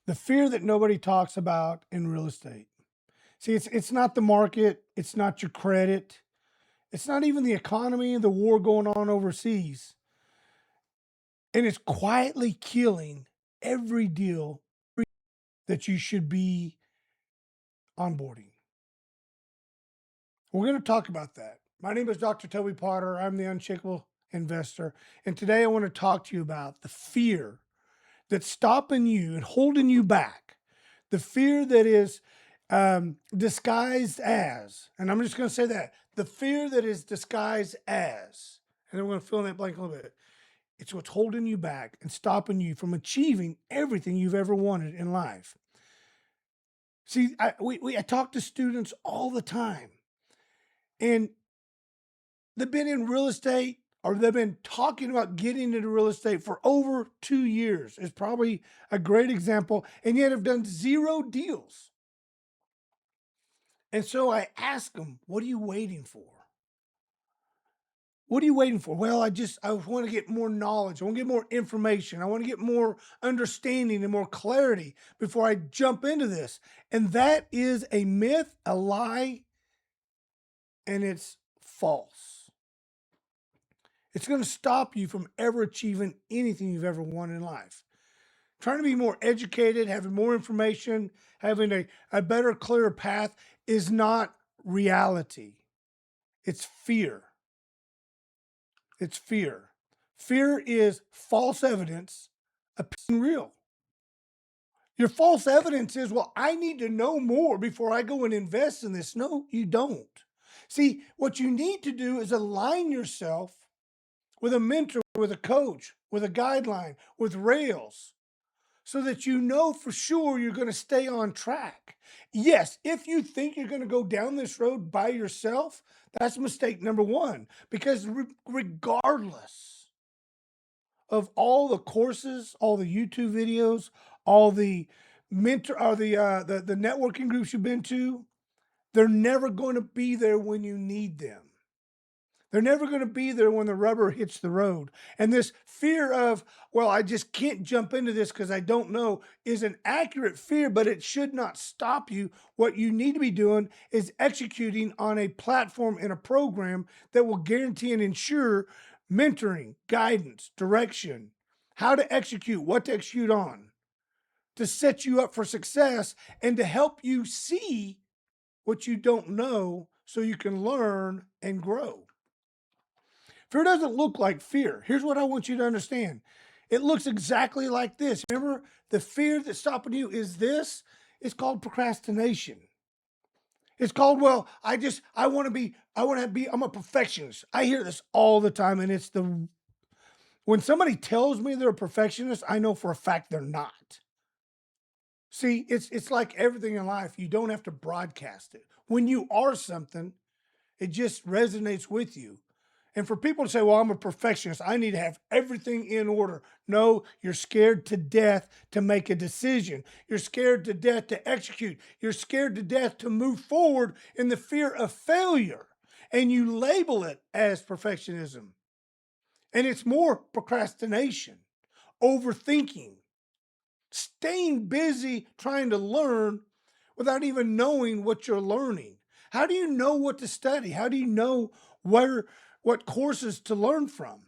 The fear that nobody talks about in real estate. See, it's not the market, it's not your credit, it's not even the economy and the war going on overseas. And it's quietly killing every deal that you should be onboarding. We're going to talk about that. My name is Dr. Toby Potter. I'm the Unshakable Investor. And today I want to talk to you about the fear that's stopping you and holding you back. The fear that is disguised as, and I'm just going to say that, the fear that is disguised as, and then we're going to fill in that blank a little bit. It's what's holding you back and stopping you from achieving everything you've ever wanted in life. See, I talk to students all the time, and they've been in real estate or they've been talking about getting into real estate for over 2 years. It's probably a great example, and yet have done 0 deals. And so I ask them, what are you waiting for? What are you waiting for? Well, I want to get more knowledge. I want to get more information. I want to get more understanding and more clarity before I jump into this. And that is a myth, a lie, and it's false. It's going to stop you from ever achieving anything you've ever wanted in life. Trying to be more educated, having more information, having a better, clearer path is not reality. It's fear. It's fear. Fear is false evidence appearing real. Your false evidence is, well, I need to know more before I go and invest in this. No, you don't. See, what you need to do is align yourself with a mentor, with a coach, with a guideline, with rails, so that you know for sure you're going to stay on track. Yes, if you think you're going to go down this road by yourself, that's mistake number one, because regardless of all the courses, all the YouTube videos, all the mentor or the networking groups you've been to, they're never going to be there when you need them. They're never going to be there when the rubber hits the road. And this fear of, well, I just can't jump into this because I don't know, is an accurate fear, but it should not stop you. What you need to be doing is executing on a platform and a program that will guarantee and ensure mentoring, guidance, direction, how to execute, what to execute on, to set you up for success and to help you see what you don't know so you can learn and grow. Fear doesn't look like fear. Here's what I want you to understand. It looks exactly like this. Remember, the fear that's stopping you is this. It's called procrastination. It's called, well, I'm a perfectionist. I hear this all the time, and when somebody tells me they're a perfectionist, I know for a fact they're not. See, it's like everything in life. You don't have to broadcast it. When you are something, it just resonates with you. And for people to say, well, I'm a perfectionist, I need to have everything in order. No, you're scared to death to make a decision. You're scared to death to execute. You're scared to death to move forward in the fear of failure. And you label it as perfectionism. And it's more procrastination, overthinking, staying busy trying to learn without even knowing what you're learning. How do you know what to study? How do you know what courses to learn from?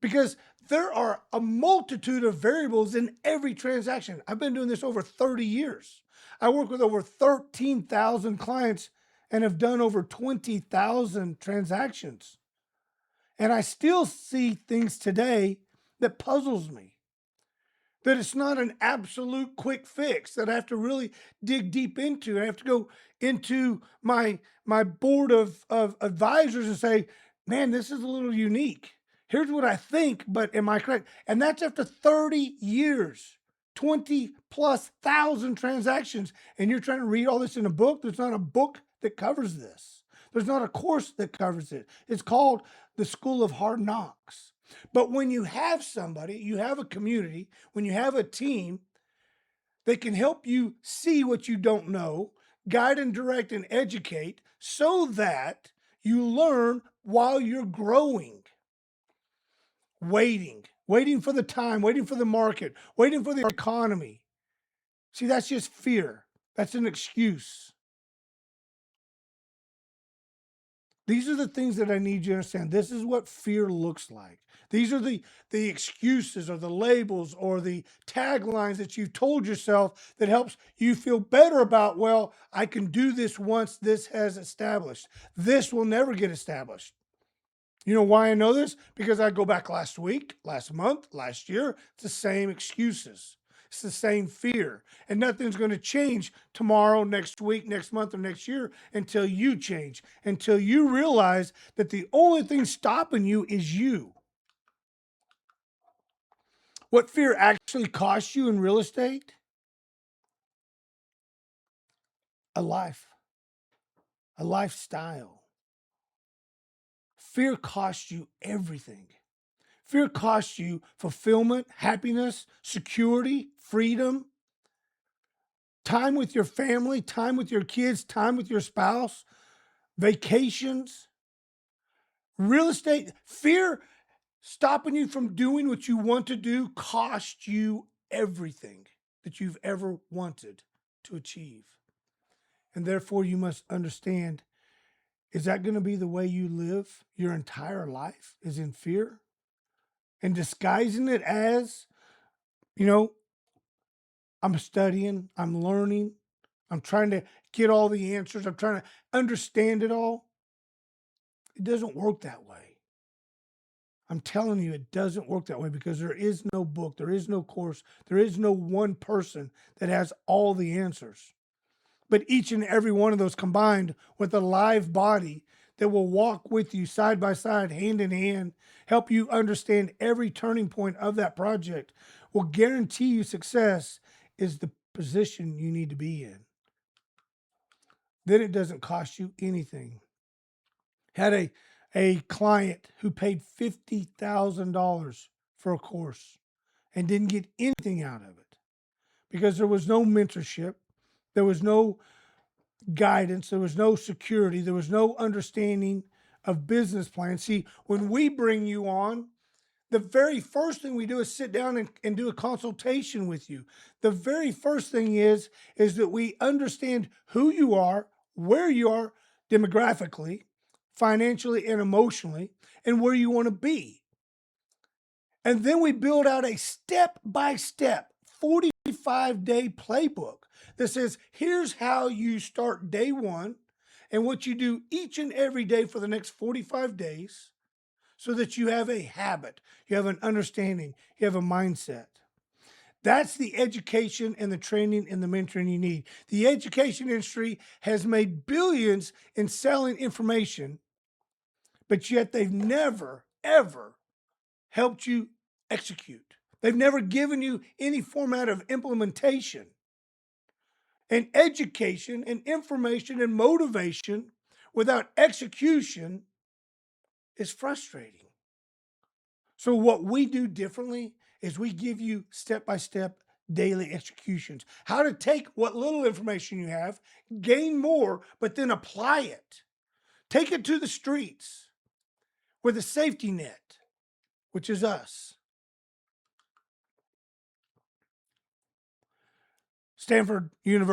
Because there are a multitude of variables in every transaction. I've been doing this over 30 years. I work with over 13,000 clients and have done over 20,000 transactions. And I still see things today that puzzles me. That it's not an absolute quick fix that I have to really dig deep into. I have to go into my board of advisors and say, man, this is a little unique. Here's what I think, but am I correct? And that's after 30 years, 20 plus thousand transactions. And you're trying to read all this in a book. There's not a book that covers this. There's not a course that covers it. It's called the School of Hard Knocks. But when you have somebody, you have a community, when you have a team that can help you see what you don't know, guide and direct and educate so that you learn while you're growing, waiting for the time, waiting for the market, waiting for the economy. See, that's just fear. That's an excuse. These are the things that I need you to understand. This is what fear looks like. These are the excuses or the labels or the taglines that you've told yourself that helps you feel better about, well, I can do this once this has established. This will never get established. You know why I know this? Because I go back last week, last month, last year. It's the same excuses. It's the same fear. And nothing's going to change tomorrow, next week, next month, or next year until you change, until you realize that the only thing stopping you is you. What fear actually costs you in real estate? A life, a lifestyle. Fear costs you everything. Fear costs you fulfillment, happiness, security, freedom, time with your family, time with your kids, time with your spouse, vacations. Real estate, fear stopping you from doing what you want to do costs you everything that you've ever wanted to achieve. And therefore, you must understand, is that going to be the way you live your entire life? Is in fear? And disguising it as, you know, I'm studying, I'm learning, I'm trying to get all the answers, I'm trying to understand it all. It doesn't work that way. I'm telling you, it doesn't work that way because there is no book, there is no course, there is no one person that has all the answers. But each and every one of those combined with a live body that will walk with you side by side, hand in hand, help you understand every turning point of that project, will guarantee you success is the position you need to be in. Then it doesn't cost you anything. Had a client who paid $50,000 for a course and didn't get anything out of it because there was no mentorship, there was no guidance, there was no security, there was no understanding of business plans. See, when we bring you on, the very first thing we do is sit down and do a consultation with you. The very first thing is that we understand who you are, where you are demographically, financially, and emotionally, and where you want to be. And then we build out a step-by-step 45-day playbook that says, here's how you start day one and what you do each and every day for the next 45 days so that you have a habit, you have an understanding, you have a mindset. That's the education and the training and the mentoring you need. The education industry has made billions in selling information, but yet they've never, ever helped you execute. They've never given you any format of implementation. And education and information and motivation without execution is frustrating. So what we do differently is we give you step-by-step daily executions. How to take what little information you have, gain more, but then apply it. Take it to the streets with a safety net, which is us. Stanford University